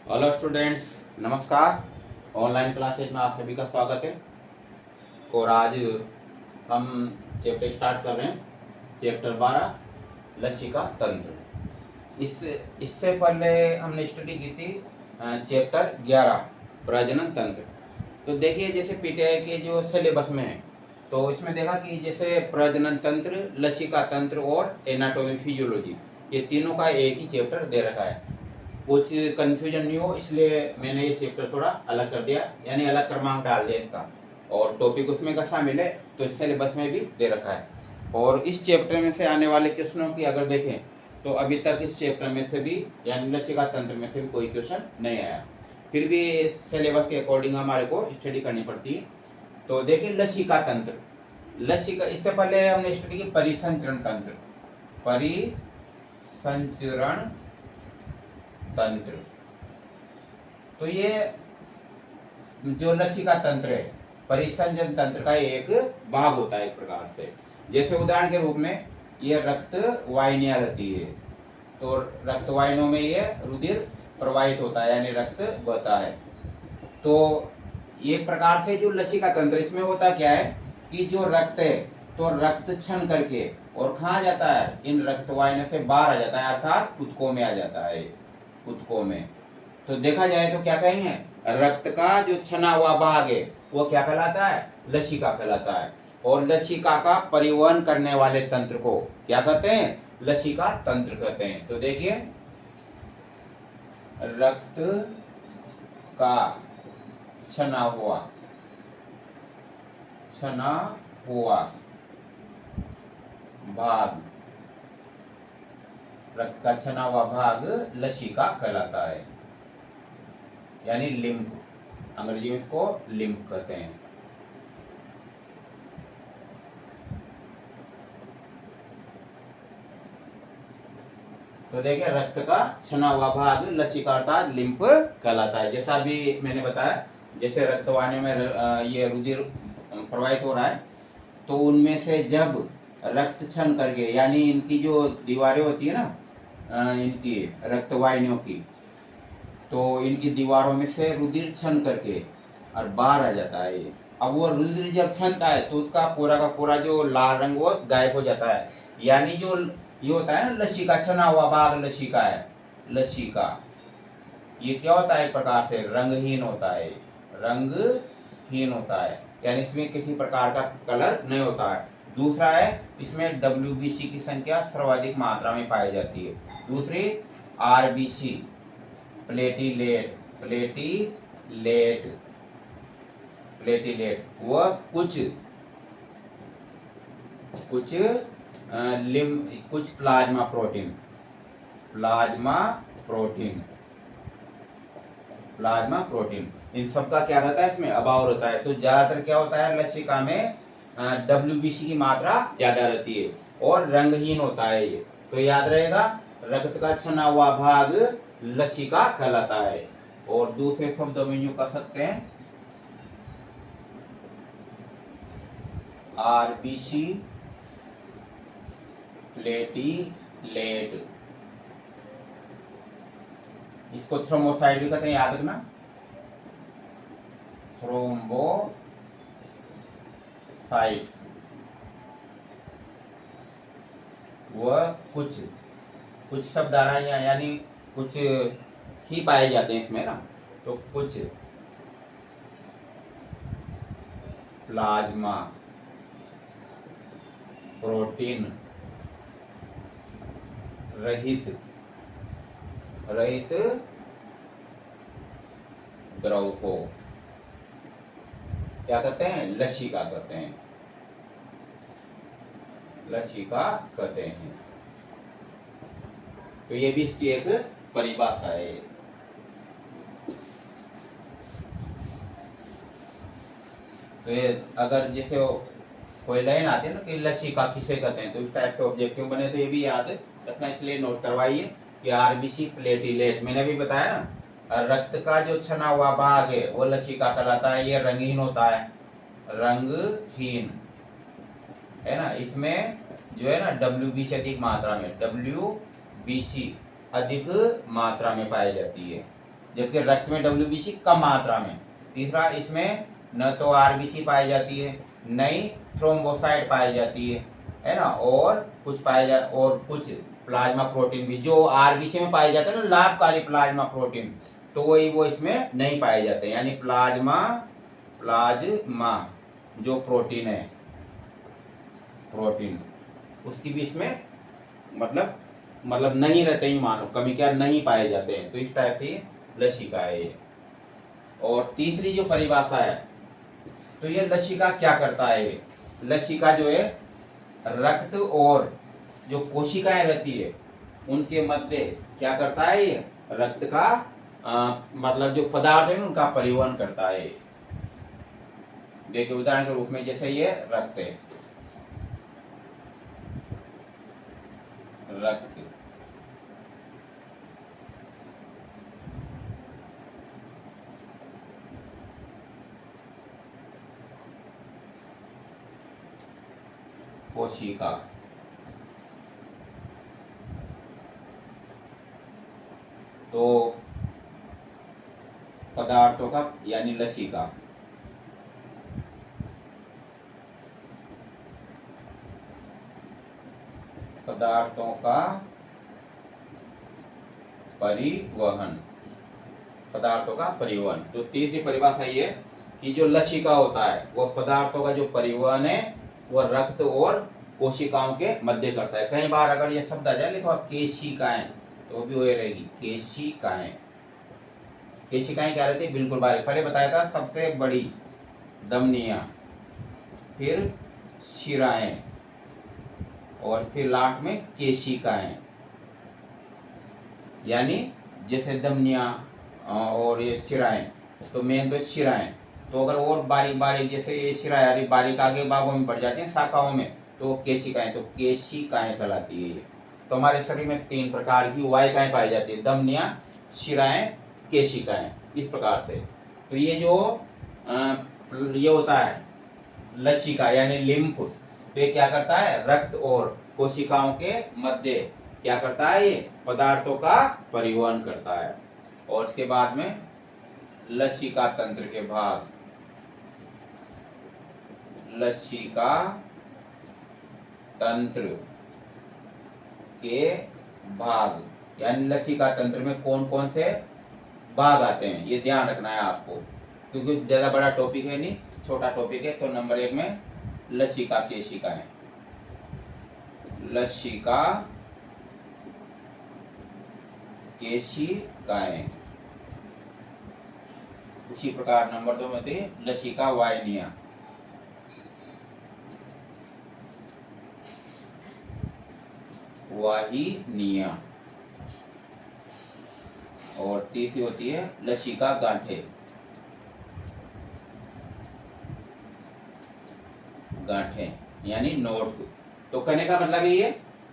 Hello students, नमस्कार। Online classes में आप सभी का स्वागत है। और आज हम चैप्टर स्टार्ट कर रहे हैं, चैप्टर 12 लसिका तंत्र। इससे पहले हमने स्टडी की थी चैप्टर 11 प्रजनन तंत्र। तो देखिए, जैसे पीटीआई के जो सिलेबस में है, तो इसमें देखा कि जैसे प्रजनन तंत्र, लसिका तंत्र और एनाटॉमी फिजियोलॉजी, ये तीनों का एक ही चैप्टर दे रखा है। कुछ कंफ्यूजन नहीं हो, इसलिए मैंने ये चैप्टर थोड़ा अलग कर दिया, यानी अलग क्रमांक डाल दिया इसका, और टॉपिक उसमें का शामिल है, तो सिलेबस में भी दे रखा है। और इस चैप्टर में से आने वाले क्वेश्चनों की अगर देखें तो अभी तक इस चैप्टर में से भी, यानी लसिका तंत्र में से भी कोई क्वेश्चन नहीं आया। फिर भी सिलेबस के अकॉर्डिंग हमारे को स्टडी करनी पड़ती है। तो देखिए, लसिका तंत्र, लसिका, इससे पहले हमने स्टडी की परिसंचरण तंत्र। परिसंचरण तंत्र, तो ये जो लसिका तंत्र है, परिसंचरण तंत्र का एक भाग होता है एक प्रकार से। जैसे उदाहरण के रूप में ये रक्त वाहिनियां रहती है, तो रक्त वाहिनियों में ये रुधिर प्रवाहित होता है, यानी रक्त बहता है। तो एक प्रकार से जो लसिका तंत्र, इसमें होता क्या है कि जो रक्त है, तो रक्त क्षरण करके और कहाँ जाता है, इन रक्त वाहिनियों से बाहर आ जाता है, अर्थात ऊतकों में आ जाता है, ऊतकों में। तो देखा जाए तो क्या कहेंगे, रक्त का जो छना हुआ भाग है वो क्या कहलाता है, लसिका कहलाता है। और लसिका का परिवहन करने वाले तंत्र को क्या कहते हैं, लसिका तंत्र कहते हैं। तो देखिए, रक्त का छना हुआ भाग, रक्त का छना हुआ भाग लसिका कहलाता है, यानी लिम्फ, अंग्रेजी में इसको लिम्फ कहते हैं। तो देखिए, रक्त का छना हुआ भाग लसिका अर्थात लिम्फ कहलाता है। जैसा अभी मैंने बताया, जैसे रक्त वाहिनियों में ये रुधिर प्रवाहित हो रहा है, तो उनमें से जब रक्त क्षरण करके, यानी इनकी जो दीवारें होती है ना, इनकी रक्त वाहिनियों की, तो इनकी दीवारों में से रुधिर क्षरण करके और बाहर आ जाता है। अब वो रुधिर जब क्षणता है तो उसका पूरा का पूरा जो लाल रंग वो गायब हो जाता है, यानी जो ये होता है ना लसिका, छना हुआ भाग लसिका है। लसिका ये क्या होता है, एक प्रकार से रंगहीन होता है, रंगहीन होता है, यानी इसमें किसी प्रकार का कलर नहीं होता है। दूसरा है, इसमें WBC की संख्या सर्वाधिक मात्रा में पाई जाती है। दूसरी RBC, प्लेटिलेट, प्लेटिलेट वह कुछ प्लाज्मा प्रोटीन, इन सब का क्या रहता है, इसमें अभाव रहता है। तो ज्यादातर क्या होता है, लसिका में WBC की मात्रा ज्यादा रहती है और रंगहीन होता है ये। तो याद रहेगा, रक्त का छना हुआ भाग लसिका कहलाता है। और दूसरे शब्दों में यूं कह सकते हैं, RBC प्लेटिलेट, इसको थ्रोम्बोसाइट भी कहते हैं, याद रखना, थ्रोम्बोसाइट्स। वह कुछ शब्द आ रहा है यहाँ, यानी कुछ ही पाए जाते हैं इसमें ना, तो कुछ प्लाज्मा प्रोटीन रहित द्रव को क्या कहते हैं, लसिका कहते हैं, लसिका कहते हैं। तो ये भी इसकी एक परिभाषा है। तो ये अगर जैसे कोई लाइन आती है ना कि लसिका किसे कहते हैं, तो इस टाइप से ऑब्जेक्टिव बने, तो ये भी याद रखना, इसलिए नोट करवाइए कि RBC प्लेटिलेट, मैंने भी बताया ना, रक्त का जो छना हुआ भाग है वो लसिका कहलाता है। ये रंगहीन होता है, रंगहीन है ना। इसमें जो है ना WBC अधिक मात्रा में पाई जाती है। जबकि रक्त में WBC कम मात्रा में। तीसरा, इसमें न तो RBC पाई जाती है, न ही थ्रोम्बोसाइट पाई जाती है ना, और कुछ प्लाज्मा प्रोटीन भी जो RBC में पाए जाते हैं ना, लाभकारी प्लाज्मा प्रोटीन, तो वो इसमें नहीं पाए जाते। यानी प्लाज्मा जो प्रोटीन उसकी भी इसमें मतलब नहीं रहते ही, मानो कमी क्या नहीं पाए जाते हैं। तो इस टाइप की लसिका है ये। और तीसरी जो परिभाषा है, तो ये लसिका क्या करता है, ये लसिका जो है रक्त और जो कोशिकाएं रहती है उनके मध्य क्या करता है, ये रक्त का मतलब जो पदार्थ है उनका परिवहन करता है। देखिए उदाहरण के रूप में, जैसे ये रक्त है, रक्त कोशिका, तो पदार्थों का यानी लसिका, पदार्थों का परिवहन, पदार्थों का परिवहन। तो तीसरी परिभाषा ये कि जो लसिका होता है वह पदार्थों का जो परिवहन है वह रक्त और कोशिकाओं के मध्य करता है। कई बार अगर ये शब्द आ जाए लिखो केशिकाएं, तो भी वही रहेगी केशिकाएं। केशिकाएं क्या रहती है, बिल्कुल बारीक, पहले बताया था सबसे बड़ी धमनियां, फिर शिराएं, और फिर लास्ट में केशिकाएं। यानी जैसे धमनियां और ये शिराएं, तो मेन तो शिराएं, तो अगर और बारीक बारीक जैसे ये शिराएं बारीक आगे भागों में बढ़ जाती हैं शाखाओं में, तो केशिकाएं, तो केशिकाएं कहलाती है ये। तो हमारे शरीर में 3 प्रकार की वाहिकाएं पाई जाती है, धमनियां, शिराएं, केशिकाएं, इस प्रकार से। तो ये जो ये होता है लसिका यानी लिम्फ, तो ये क्या करता है, रक्त और कोशिकाओं के मध्य क्या करता है, ये पदार्थों का परिवहन करता है। और इसके बाद में लसिका तंत्र के भाग, लसिका तंत्र के भाग, यानी लसिका तंत्र में कौन कौन से भाग आते हैं, ये ध्यान रखना है आपको, क्योंकि ज्यादा बड़ा टॉपिक है नहीं, छोटा टॉपिक है। तो नंबर 1 में लसिका केशिकाएं, लसिका केशिकाएं। उसी प्रकार नंबर 2 में थी लसिका वाहिनियां, वाहिनियां। और तीसरी होती है लसिका गांठे, गांठें यानी नोड्स। तो कहने का मतलब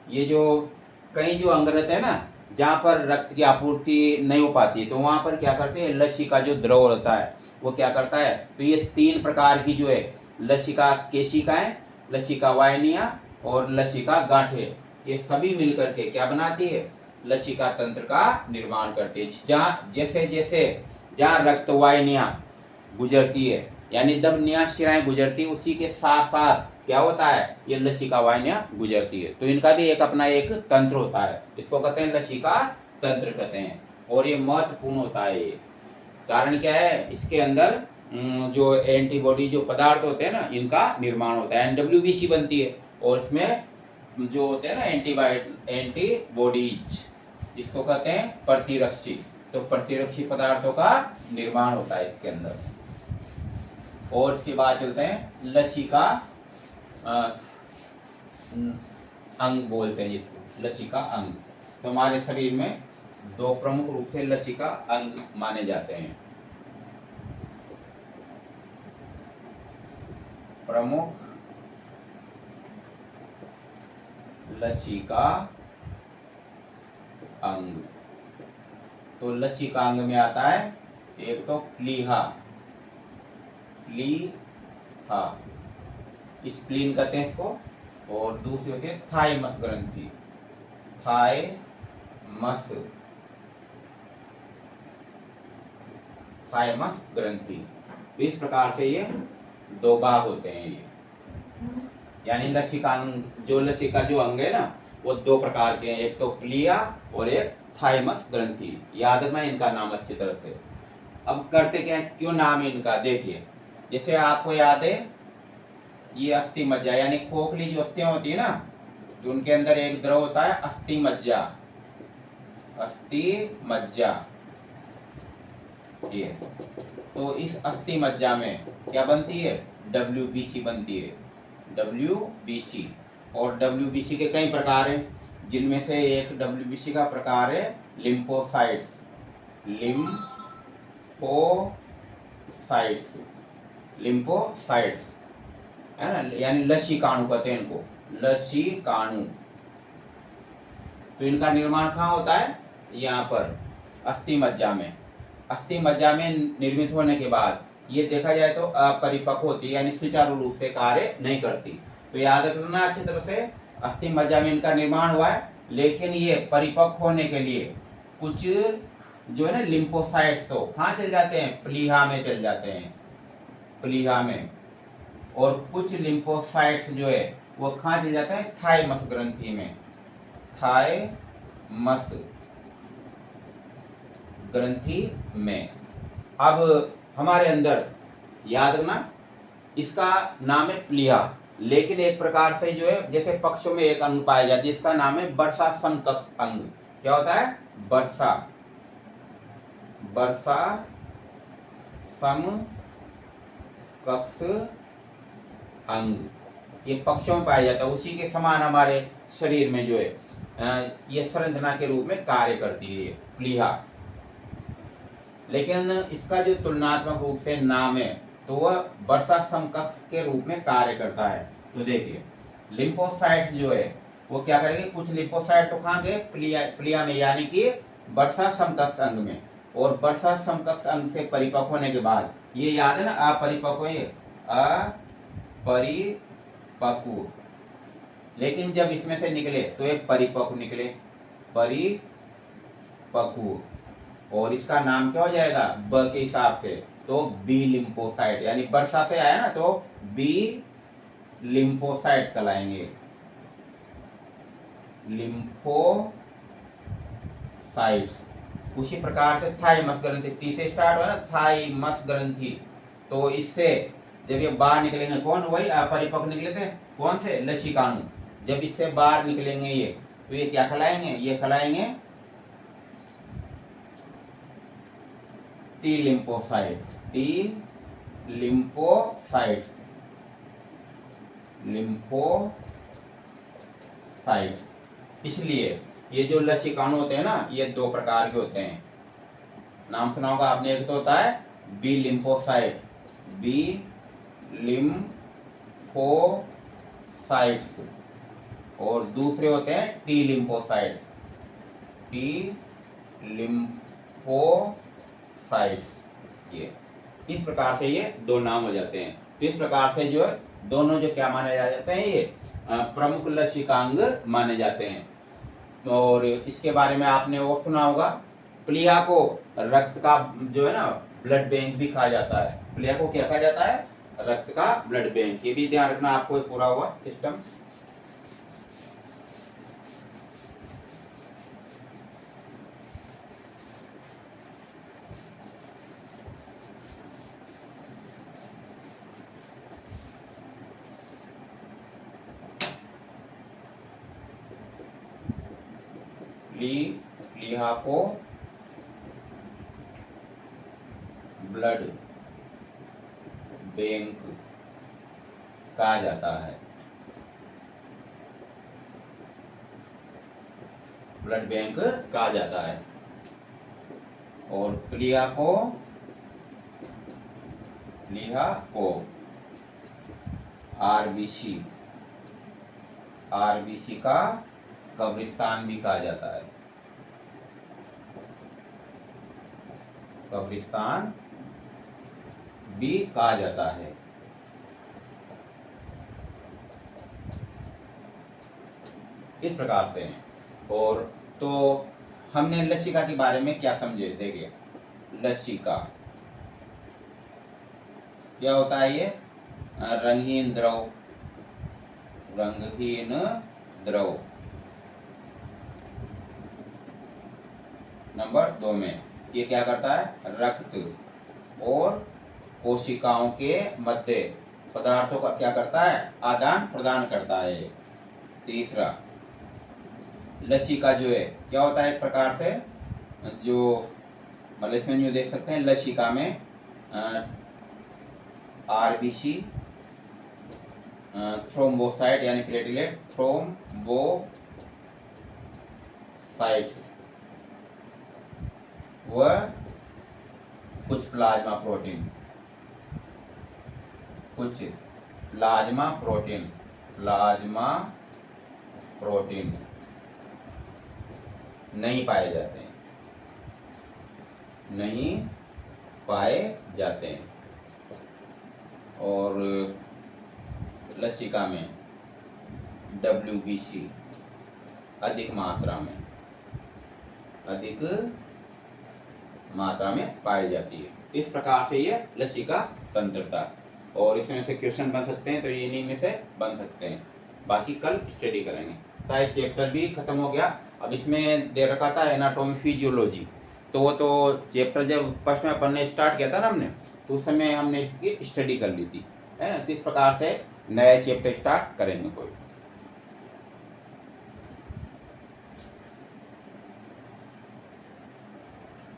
ये जो कई जो अंग रहते हैं ना, जहाँ पर रक्त की आपूर्ति नहीं हो पाती, तो वहां पर क्या करते हैं, लसिका जो द्रव रहता है वो क्या करता है, तो ये 3 प्रकार की जो है लसिका केशिकाएं, लसिका वाहिनियां और लसिका गांठें, ये सभी मिलकर के क्या बनाती है, लसिका तंत्र का निर्माण करती है। जहाँ जैसे जैसे जहाँ रक्त वाहिनियां गुजरती है यानी धमनियां शिराएं गुजरती है, उसी के साथ साथ क्या होता है, ये लसिका वाहिनियां गुजरती है। तो इनका भी एक अपना एक तंत्र होता है, इसको कहते हैं लसिका तंत्र कहते हैं। और ये महत्वपूर्ण होता है, ये कारण क्या है, इसके अंदर जो एंटीबॉडी जो पदार्थ होते हैं ना, इनका निर्माण होता है, NWBC बनती है, और इसमें जो होते हैं ना एंटीबॉडीज, इसको कहते हैं प्रतिरक्षी। तो प्रतिरक्षी पदार्थों का निर्माण होता है इसके अंदर। और इसके बाद चलते हैं लसिका अंग बोलते हैं जिसको, लसिका अंग। तो हमारे शरीर में 2 प्रमुख रूप से लसिका अंग माने जाते हैं। प्रमुख लसिका अंग, तो लसिका अंग में आता है एक तो प्लीहा, स्प्लीन कहते हैं इसको, और दूसरी होती है थाइमस ग्रंथि, थाइमस थाइमस ग्रंथि। तो इस प्रकार से ये दो भाग होते हैं ये, यानी लसिका जो अंग है ना वो दो प्रकार के हैं, एक तो प्लिया और एक थाइमस ग्रंथि। याद रखना इनका नाम अच्छी तरह से। अब करते क्या है, क्यों नाम है इनका, देखिए जैसे आपको याद है ये अस्थि मज्जा, यानी खोखली जो अस्थियां होती है ना, तो उनके अंदर एक द्रव होता है अस्थि मज्जा। अस्थि मज्जा ये, तो इस अस्थि मज्जा में क्या बनती है, WBC बनती है, WBC। और WBC के कई प्रकार हैं, जिनमें से एक WBC का प्रकार है लिम्फोसाइट्स। लिम्फोसाइट्स है ना, यानी लसीकाणु कहते हैं इनको, लसीकाणु। तो इनका निर्माण कहाँ होता है, यहाँ पर अस्थि मज्जा में। अस्थि मज्जा में निर्मित होने के बाद ये देखा जाए तो अपरिपक्व होती है, यानी सुचारू रूप से कार्य नहीं करती। तो याद रखना अच्छी तरह से, अस्थि मज्जा में इनका निर्माण हुआ है, लेकिन ये परिपक्व होने के लिए कुछ जो है ना लिम्फोसाइट्स तो कहाँ चल जाते हैं, प्लीहा में चल जाते हैं, प्लीहा में। और कुछ लिम्फोसाइट्स जो है वो कहाँ चल जाते हैं, थाइमस ग्रंथि में, थाइमस ग्रंथि में। अब हमारे अंदर याद रखना इसका नाम है प्लीहा, लेकिन एक प्रकार से जो है जैसे पक्षों में एक अंग पाया जाता है जिसका नाम है वर्षा समकक्ष अंग। क्या होता है, वर्षा समकक्ष अंग, ये पक्षों में पाया जाता है। उसी के समान हमारे शरीर में जो है ये संरचना के रूप में कार्य करती है प्लीहा। लेकिन इसका जो तुलनात्मक रूप से नाम है तो वह वर्षा समकक्ष के रूप में कार्य करता है। तो देखिए लिम्फोसाइट जो है वो क्या करेंगे, कुछ लिम्फोसाइट तो कहाँ गए, प्लिया में, यानी कि वर्षा समकक्ष अंग में। और वर्षा समकक्ष अंग से परिपक्व होने के बाद ये याद है ना अपरिपक्व, ये अपरिपक्व, लेकिन जब इसमें से निकले तो एक परिपक्व निकले, परिपक्व। और इसका नाम क्या हो जाएगा, ब के हिसाब से, तो बी लिम्फोसाइट, यानी वर्षा से आया ना तो बी लिम्फोसाइट कहलाएंगे, लिम्फोसाइट्स। उसी प्रकार से थाइमस ग्रंथि, टी से स्टार्ट हुआ ना, थाइमस ग्रंथि, तो इससे जब ये बाहर निकलेंगे कौन, वही अपरिपक्व निकले थे, कौन से, लसीकाणु। जब इससे बाहर निकलेंगे ये, तो ये क्या खिलाएंगे, ये खिलाएंगे T lymphocyte, T lymphocyte, lymphocytes. इसलिए ये जो लसीकाणु होते हैं ना ये दो प्रकार के होते हैं, नाम सुना होगा आपने, एक तो होता है बी लिम्फोसाइट, बी लिम्फोसाइट्स, और दूसरे होते हैं टी लिम्फोसाइट्स, टी लिम्फोसाइट्स। ये इस प्रकार से ये दो नाम हो जाते हैं। तो इस प्रकार से जो है दोनों जो क्या माने जाते हैं, ये प्रमुख लसिकांग माने जाते हैं। और इसके बारे में आपने और सुना होगा, प्लिया को रक्त का जो है ना ब्लड बैंक भी कहा जाता है, प्लिया को क्या कहा जाता है, रक्त का ब्लड बैंक। ये भी ध्यान रखना आपको, पूरा हुआ सिस्टम। प्लीहा को ब्लड बैंक कहा जाता है, ब्लड बैंक कहा जाता है। और प्लिहा को आरबीसी का कब्रिस्तान भी कहा जाता है, कब्रिस्तान भी कहा जाता है। इस प्रकार से हैं। और तो हमने लसिका के बारे में क्या समझे, देखिए लसिका क्या होता है ये? रंगहीन द्रव, रंगहीन द्रव। नंबर 2 में ये क्या करता है? रक्त और कोशिकाओं के मध्य पदार्थों का क्या करता है? आदान प्रदान करता है। तीसरा, लसिका जो है क्या होता है? एक प्रकार से जो मतलब इसमें जो देख सकते हैं लसिका में आरबीसी, थ्रोम्बोसाइट यानी प्लेटलेट, थ्रोम्बोसाइट्स व कुछ प्लाज्मा प्रोटीन, प्लाज्मा प्रोटीन नहीं पाए जाते हैं। और लसिका में WBC अधिक मात्रा में पाई जाती है। इस प्रकार से ये लसिका तंत्रता, और इसमें से क्वेश्चन बन सकते हैं तो ये इन्हीं में से बन सकते हैं। बाकी कल स्टडी करेंगे। शायद चैप्टर भी खत्म हो गया। अब इसमें दे रखा था एनाटॉमी फिजियोलॉजी, तो वो तो चैप्टर जब फर्स्ट में पढ़ने स्टार्ट किया था ना हमने, तो उस समय हमने इसकी स्टडी कर ली थी, है ना। तो इस प्रकार से नया चैप्टर स्टार्ट करेंगे कोई।